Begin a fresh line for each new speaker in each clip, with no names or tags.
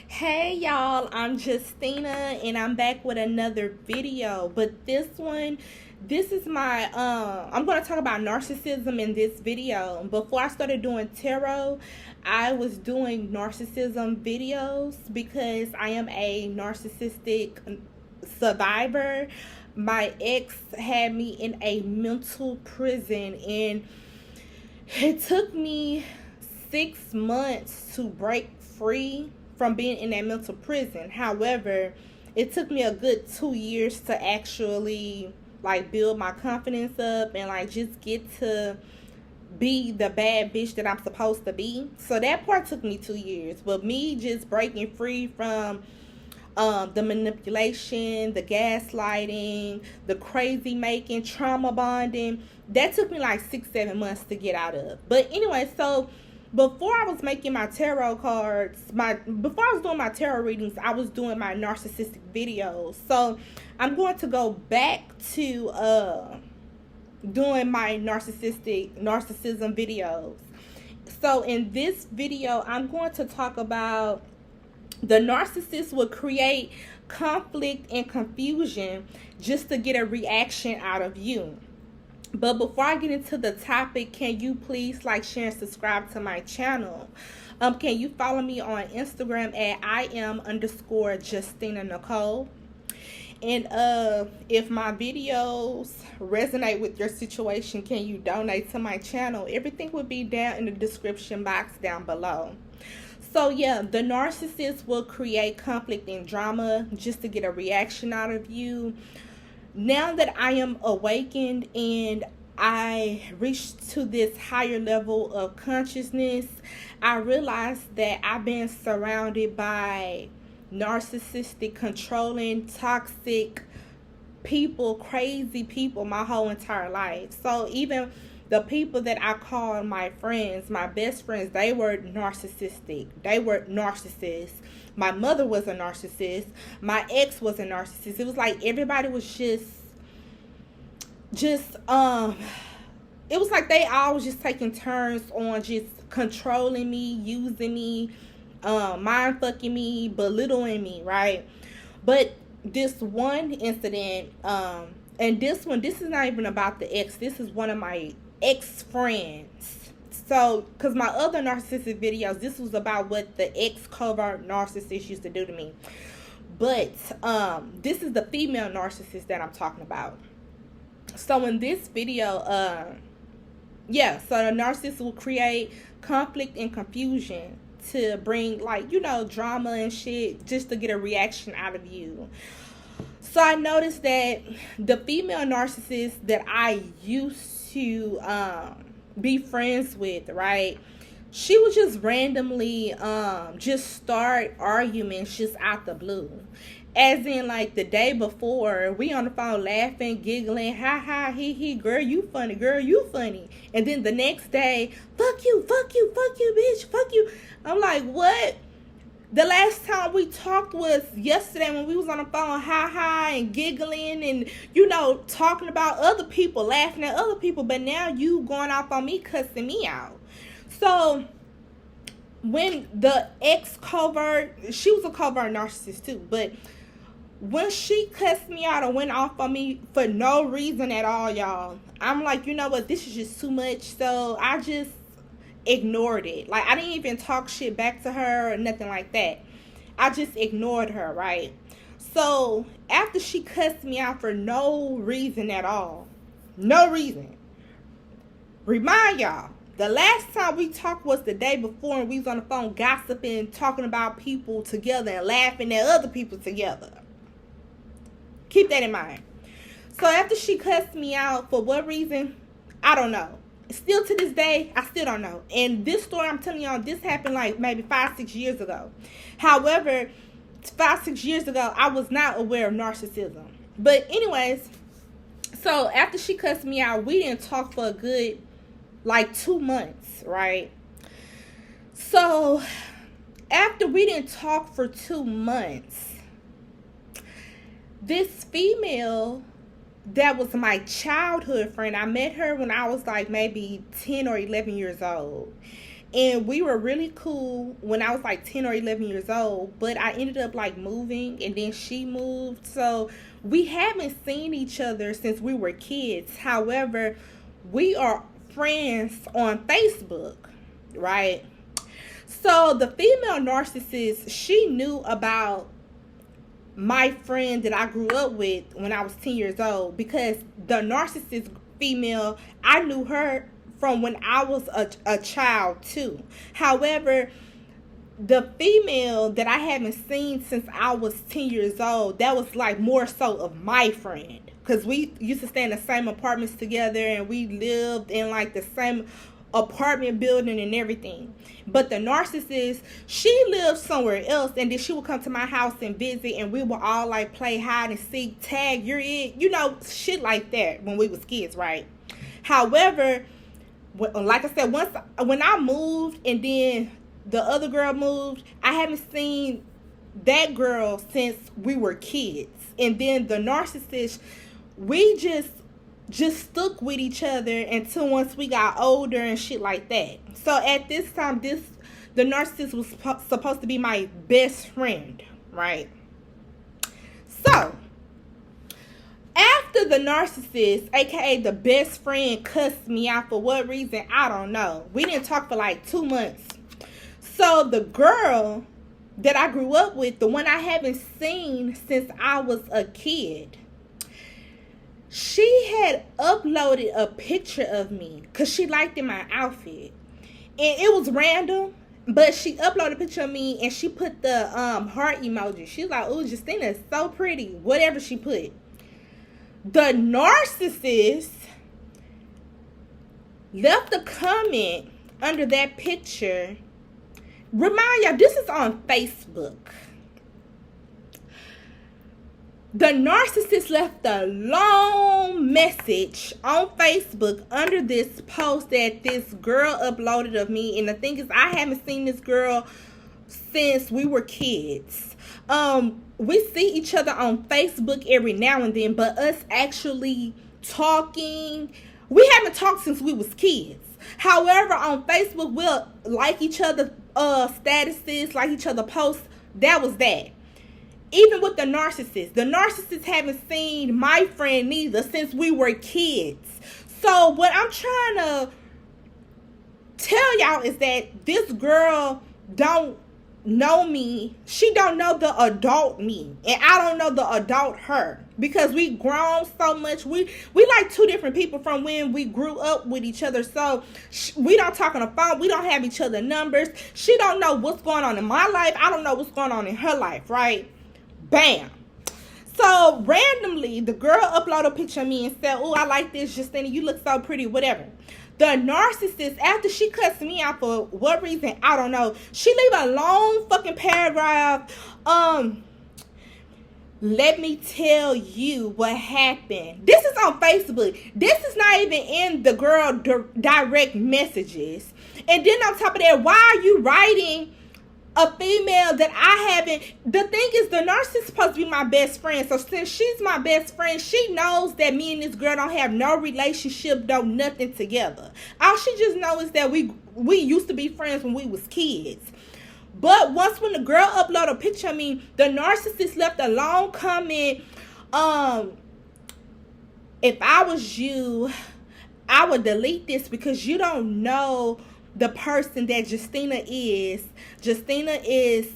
Hey y'all, I'm Justina and I'm back with another video. But this is my I'm going to talk about narcissism in this video. Before I started doing tarot, I was doing narcissism videos because I am a narcissistic survivor. My ex had me in a mental prison, and it took me 6 months to break free from being in that mental prison. However, it took me a good 2 years to actually build my confidence up and just get to be the bad bitch that I'm supposed to be. So that part took me 2 years. But me just breaking free from the manipulation, the gaslighting, the crazy making, trauma bonding, that took me 6-7 months to get out of. But anyway, so before I was making my tarot cards, before I was doing my tarot readings, I was doing my narcissistic videos. So I'm going to go back to doing my narcissism videos. So in this video, I'm going to talk about the narcissist will create conflict and confusion just to get a reaction out of you. But before I get into the topic, can you please share, and subscribe to my channel? Can you follow me on Instagram at @IM_Justina Nicole? And if my videos resonate with your situation, can you donate to my channel? Everything will be down in the description box down below. So yeah, the narcissist will create conflict and drama just to get a reaction out of you. Now that I am awakened and I reached to this higher level of consciousness, I realized that I've been surrounded by narcissistic, controlling, toxic people, crazy people my whole entire life. So even the people that I call my friends, my best friends, they were narcissistic. They were narcissists. My mother was a narcissist. My ex was a narcissist. It was everybody was just it was they all was just taking turns on just controlling me, using me, mind fucking me, belittling me, right? But this one incident, and this is not even about the ex. This is one of my ex-friends. So, because my other narcissistic videos, this was about what the ex-covert narcissist used to do to me. But this is the female narcissist that I'm talking about. So in this video, so the narcissist will create conflict and confusion to bring drama and shit just to get a reaction out of you. So I noticed that the female narcissist that I used to be friends with, right, she would just randomly just start arguments just out the blue. As in, the day before, we on the phone laughing, giggling, ha ha, he he, girl, you funny, girl, you funny. And then the next day, fuck you, bitch, fuck you. I'm like, what? The last time we talked was yesterday when we was on the phone, ha ha, and giggling and, talking about other people, laughing at other people. But now you going off on me, cussing me out. So when the ex-covert, she was a covert narcissist too, but when she cussed me out and went off on me for no reason at all, y'all, I'm like, you know what, this is just too much. So I just ignored it. I didn't even talk shit back to her or nothing like that. I just ignored her, right? So after she cussed me out for no reason at all, no reason, remind y'all, the last time we talked was the day before, and we was on the phone gossiping, talking about people together and laughing at other people together. Keep that in mind. So after she cussed me out, for what reason, I don't know. Still to this day, I still don't know. And this story I'm telling y'all, this happened maybe 5-6 years ago. However, 5-6 years ago, I was not aware of narcissism. But anyways, so after she cussed me out, we didn't talk for a good 2 months, right? So after we didn't talk for 2 months, this female that was my childhood friend, I met her when I was maybe 10 or 11 years old. And we were really cool when I was like 10 or 11 years old. But I ended up like moving, and then she moved. So we haven't seen each other since we were kids. However, we are friends on Facebook, right? So the female narcissist, she knew about my friend that I grew up with when I was 10 years old, because the narcissist female, I knew her from when I was a child too. However, the female that I haven't seen since I was 10 years old, that was like more so of my friend, because we used to stay in the same apartments together, and we lived in like the same apartment building and everything. But the narcissist, she lived somewhere else, and then she would come to my house and visit, and we would all like play hide and seek, tag, you're it, you know, shit like that when we was kids, right? However, like I said, when I moved and then the other girl moved, I haven't seen that girl since we were kids. And then the narcissist, we just stuck with each other until once we got older and shit like that. So at this time, the narcissist was supposed to be my best friend, right? So after the narcissist, aka the best friend, cussed me out for what reason, I don't know. We didn't talk for like 2 months. So the girl that I grew up with, the one I haven't seen since I was a kid, she had uploaded a picture of me because she liked in my outfit. And it was random, but she uploaded a picture of me and she put the heart emoji. She was like, "Ooh, Justina is so pretty." Whatever she put. The narcissist left a comment under that picture. Remind y'all, this is on Facebook. The narcissist left a long message on Facebook under this post that this girl uploaded of me. And the thing is, I haven't seen this girl since we were kids. We see each other on Facebook every now and then, but us actually talking, we haven't talked since we was kids. However, on Facebook, we'll like each other statuses, like each other posts. That was that. Even with the narcissist haven't seen my friend neither since we were kids. So what I'm trying to tell y'all is that this girl don't know me. She don't know the adult me, and I don't know the adult her, because we grown so much. We like two different people from when we grew up with each other. So we don't talk on the phone. We don't have each other numbers. She don't know what's going on in my life. I don't know what's going on in her life, right? Bam. So randomly, the girl uploaded a picture of me and said, "Oh, I like this, Justina. You look so pretty," whatever. The narcissist, after she cuts me out for what reason, I don't know, she leave a long fucking paragraph. Let me tell you what happened. This is on Facebook. This is not even in the girl direct messages. And then on top of that, why are you writing a female that I haven't? The thing is, the narcissist is supposed to be my best friend. So since she's my best friend, she knows that me and this girl don't have no relationship, no nothing together. All she just knows is that we used to be friends when we was kids. But when the girl uploaded a picture of me, the narcissist left a long comment. If I was you, I would delete this because you don't know the person that Justina is. Justina is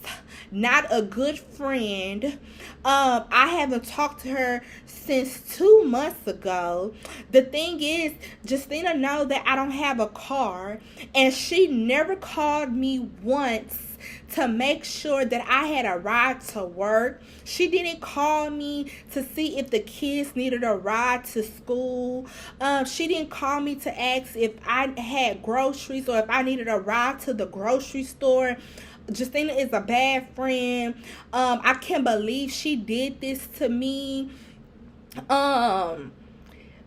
not a good friend. I haven't talked to her since 2 months ago. The thing is, Justina knows that I don't have a car, and she never called me once to make sure that I had a ride to work. She didn't call me to see if the kids needed a ride to school. She didn't call me to ask if I had groceries or if I needed a ride to the grocery store. Justina is a bad friend. I can't believe she did this to me.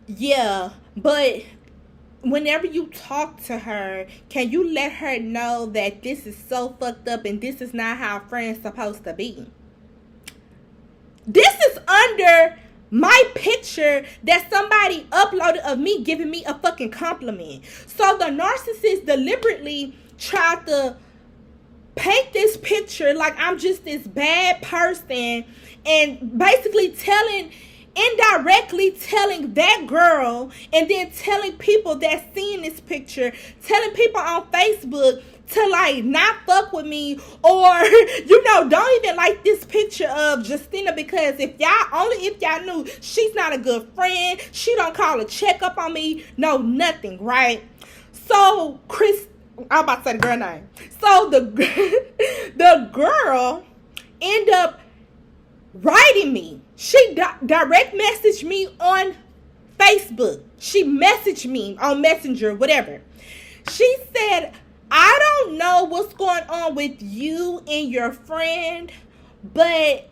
Yeah, but whenever you talk to her, can you let her know that this is so fucked up and this is not how friends supposed to be? This is under my picture that somebody uploaded of me giving me a fucking compliment. So the narcissist deliberately tried to paint this picture like I'm just this bad person, and basically indirectly telling that girl, and then telling people that seeing this picture, telling people on Facebook to like not fuck with me, or don't even like this picture of Justina, because if y'all knew, she's not a good friend. She don't call a check up on me, no nothing, right? So I'm about to say the girl name. So the girl ended up writing me. She direct messaged me on Facebook. She messaged me on Messenger, whatever. She said, I don't know what's going on with you and your friend, but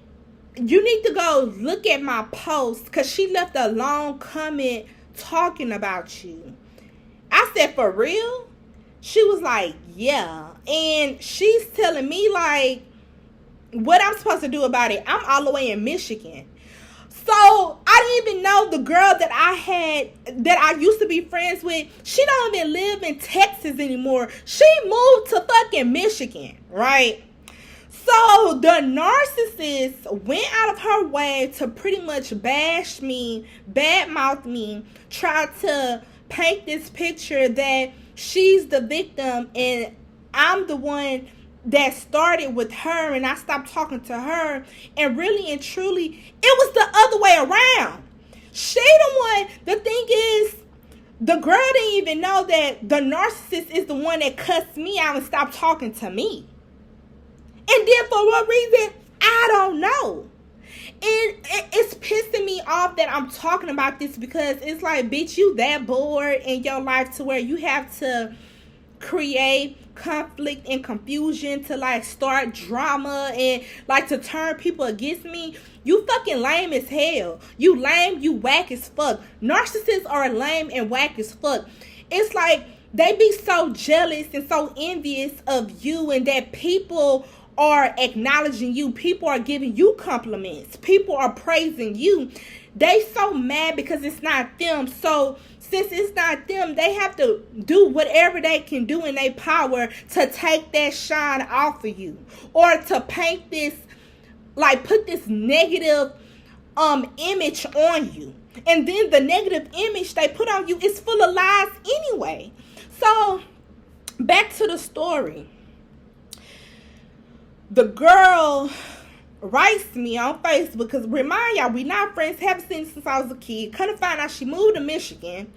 you need to go look at my post, because she left a long comment talking about you. I said, for real? She was like, yeah. And she's telling me like what I'm supposed to do about it. I'm all the way in Michigan. So I didn't even know the girl that I used to be friends with. She don't even live in Texas anymore. She moved to fucking Michigan, right? So the narcissist went out of her way to pretty much bash me, badmouth me, try to paint this picture that she's the victim and I'm the one that started with her, and I stopped talking to her. And really and truly, it was the other way around. She the one. The thing is, the girl didn't even know that the narcissist is the one that cussed me out and stopped talking to me. And then for what reason, I don't know. And it's pissing me off that I'm talking about this, because it's like, bitch, you that bored in your life to where you have to create conflict and confusion to like start drama and like to turn people against me. You fucking lame as hell. You lame, you whack as fuck. Narcissists are lame and whack as fuck. It's like they be so jealous and so envious of you, and that people are acknowledging you. People are giving you compliments. People are praising you. They so mad because it's not them. So since it's not them, they have to do whatever they can do in their power to take that shine off of you, or to paint this, like put this negative image on you. And then the negative image they put on you is full of lies anyway. So back to the story. The girl writes me on Facebook, because remind y'all, we not friends, haven't seen since I was a kid. Couldn't find out she moved to Michigan.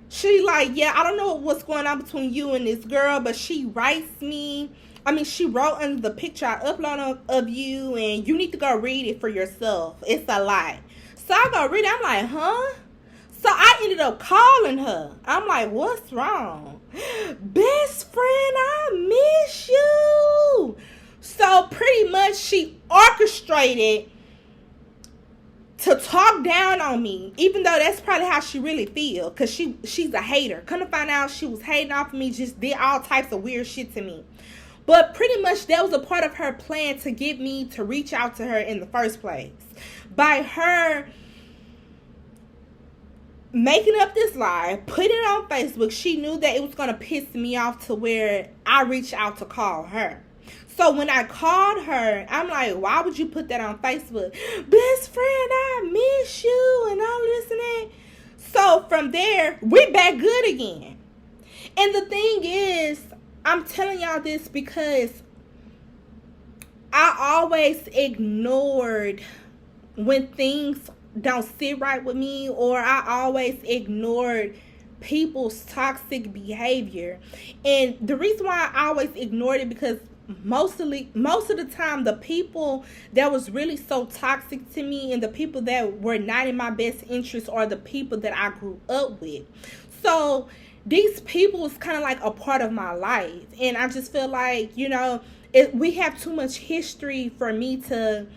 She like, yeah, I don't know what's going on between you and this girl, but she writes me. I mean, she wrote under the picture I uploaded of you, and you need to go read it for yourself. It's a lie. So I go read it. I'm like, huh? So I ended up calling her. I'm like, what's wrong? Best friend, I miss you. So pretty much she orchestrated to talk down on me, even though that's probably how she really feels, because she's a hater. Couldn't find out she was hating off of me, just did all types of weird shit to me. But pretty much that was a part of her plan to get me to reach out to her in the first place. By her making up this lie, putting it on Facebook, she knew that it was going to piss me off to where I reached out to call her. So when I called her, I'm like, why would you put that on Facebook? Best friend, I miss you and all this and that. So from there, we back good again. And the thing is, I'm telling y'all this because I always ignored when things don't sit right with me, or I always ignored people's toxic behavior. And the reason why I always ignored it, because most of the time, the people that was really so toxic to me and the people that were not in my best interest are the people that I grew up with. So these people was kind of like a part of my life, and I just feel like, we have too much history for me to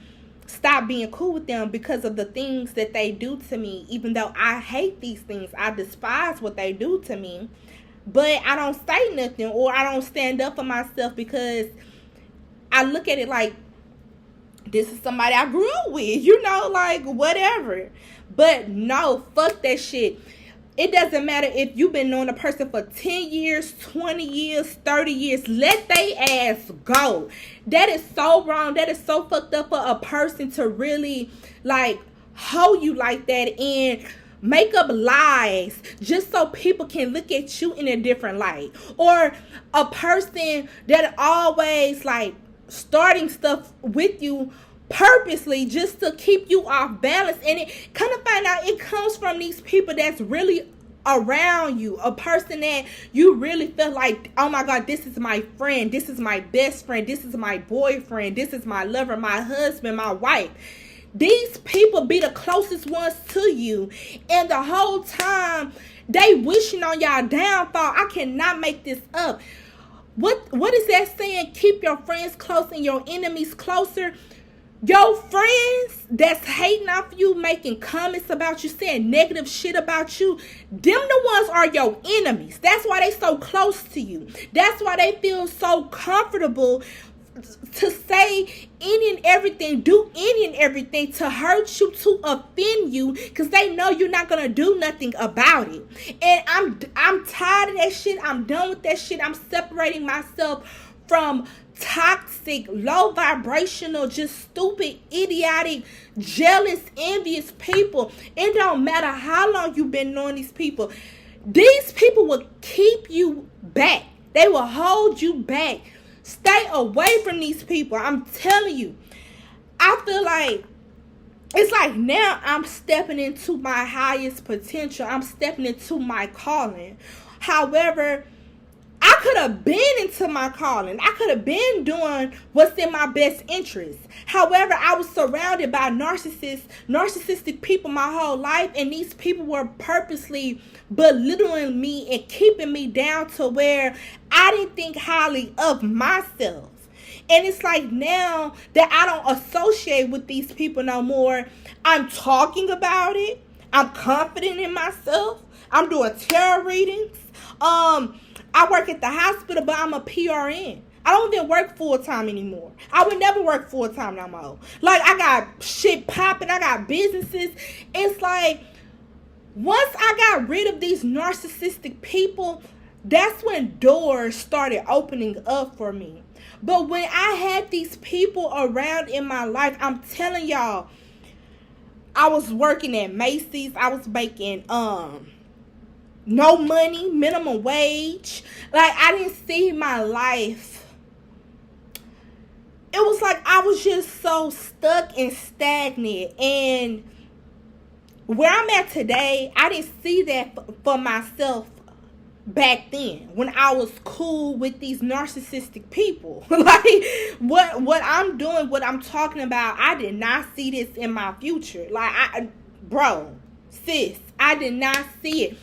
stop being cool with them because of the things that they do to me. Even though I hate these things, I despise what they do to me, but I don't say nothing, or I don't stand up for myself, because I look at it like this is somebody I grew up with, like whatever. But no, fuck that shit. It doesn't matter if you've been knowing a person for 10 years, 20 years, 30 years. Let they ass go. That is so wrong. That is so fucked up for a person to really, like, hold you like that and make up lies just so people can look at you in a different light. Or a person that always, like, starting stuff with you purposely just to keep you off balance, and it kind of find out it comes from these people that's really around you, a person that you really feel like, oh my God, this is my friend, this is my best friend, this is my boyfriend, this is my lover, my husband, my wife. These people be the closest ones to you, and the whole time they wishing on y'all downfall. I cannot make this up. What is that saying? Keep your friends close and your enemies closer. Your friends that's hating off you, making comments about you, saying negative shit about you, them the ones are your enemies. That's why they so close to you. That's why they feel so comfortable to say any and everything, do any and everything to hurt you, to offend you, because they know you're not gonna do nothing about it. And I'm tired of that shit. I'm done with that shit. I'm separating myself from toxic, low vibrational, just stupid, idiotic, jealous, envious people. It don't matter how long you've been knowing these people. These people will keep you back. They will hold you back. Stay away from these people. I'm telling you. I feel like it's like now I'm stepping into my highest potential. I'm stepping into my calling. However, I could have been into my calling. I could have been doing what's in my best interest. However, I was surrounded by narcissistic people my whole life, and these people were purposely belittling me and keeping me down to where I didn't think highly of myself. And it's like now that I don't associate with these people no more, I'm talking about it. I'm confident in myself. I'm doing tarot readings. I work at the hospital, but I'm a PRN. I don't even work full-time anymore. I would never work full-time no more. Like, I got shit popping. I got businesses. It's like, once I got rid of these narcissistic people, that's when doors started opening up for me. But when I had these people around in my life, I'm telling y'all, I was working at Macy's. I was making, no money, minimum wage. Like, I didn't see my life. It was like I was just so stuck and stagnant. And where I'm at today, I didn't see that for myself back then when I was cool with these narcissistic people. Like, what I'm doing, what I'm talking about, I did not see this in my future. Like, sis, I did not see it.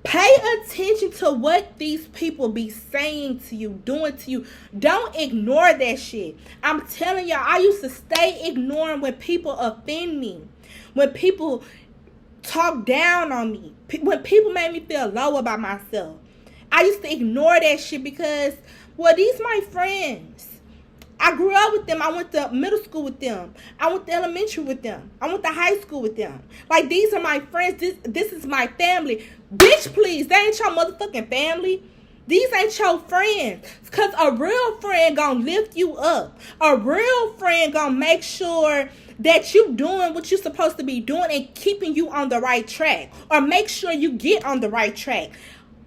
Pay attention to what these people be saying to you, doing to you. Don't ignore that shit. I'm telling y'all, I used to stay ignoring when people offend me. When people talk down on me. When people made me feel low about myself. I used to ignore that shit because, well, these my friends. I grew up with them. I went to middle school with them. I went to elementary with them. I went to high school with them. Like, these are my friends. This is my family. Bitch, please. They ain't your motherfucking family. These ain't your friends. Because a real friend gonna lift you up. A real friend gonna make sure that you doing what you're supposed to be doing and keeping you on the right track. Or make sure you get on the right track.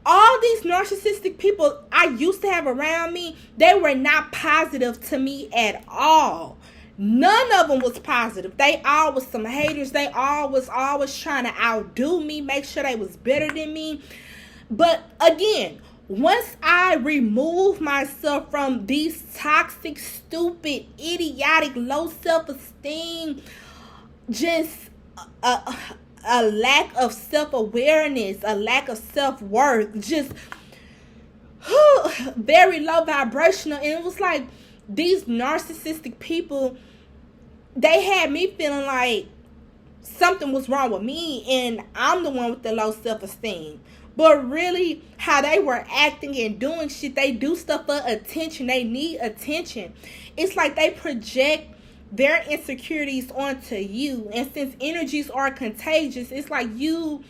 All these narcissistic people I used to have around me, they were not positive to me at all. None of them was positive. They all was some haters. They all was always trying to outdo me, make sure they was better than me. But again, once I remove myself from these toxic, stupid, idiotic, low self-esteem, just a lack of self-awareness, a lack of self-worth, just very low vibrational. And it was like these narcissistic people, they had me feeling like something was wrong with me and I'm the one with the low self-esteem. But really, how they were acting and doing shit, they do stuff for attention. They need attention. It's like they project their insecurities onto you. And since energies are contagious, it's like you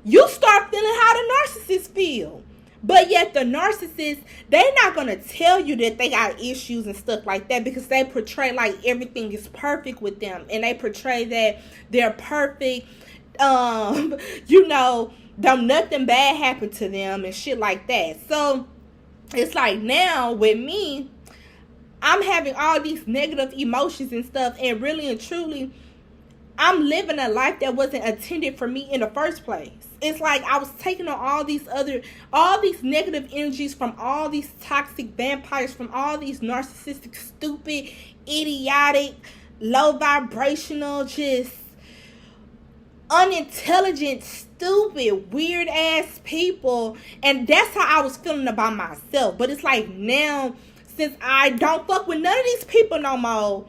you start feeling how the narcissist feel. But yet the narcissist, they're not going to tell you that they got issues and stuff like that, because they portray like everything is perfect with them. And they portray that they're perfect. You know, nothing bad happened to them and shit like that. So it's like now with me, I'm having all these negative emotions and stuff. And really and truly, I'm living a life that wasn't intended for me in the first place. It's like I was taking on all these negative energies from all these toxic vampires, from all these narcissistic, stupid, idiotic, low vibrational, just unintelligent, stupid, weird ass people. And that's how I was feeling about myself. But it's like now, since I don't fuck with none of these people no more,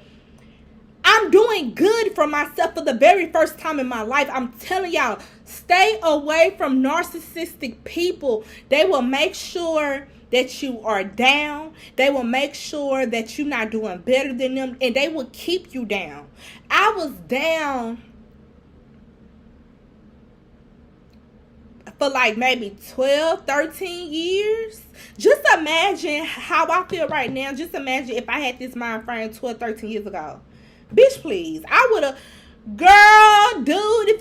I'm doing good for myself for the very first time in my life. I'm telling y'all, stay away from narcissistic people. They will make sure that you are down. They will make sure that you're not doing better than them. And they will keep you down. I was down for like maybe 12, 13 years. Just imagine how I feel right now. Just imagine if I had this mind frame 12, 13 years ago. Bitch, please. I would have, girl, dude, if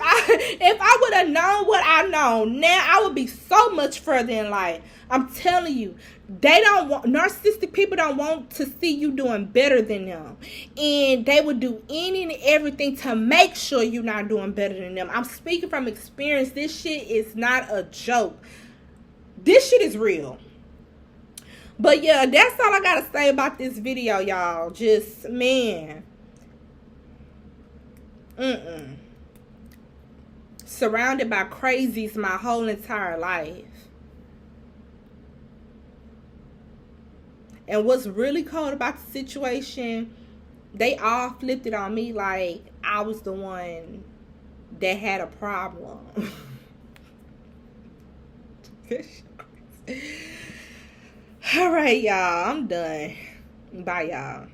I would have known what I know now, I would be so much further in life. I'm telling you, narcissistic people don't want to see you doing better than them. And they would do any and everything to make sure you're not doing better than them. I'm speaking from experience. This shit is not a joke. This shit is real. But yeah, that's all I gotta say about this video, y'all. Just, man. Surrounded by crazies my whole entire life. And what's really cold about the situation, they all flipped it on me like I was the one that had a problem. All right, y'all. I'm done. Bye, y'all.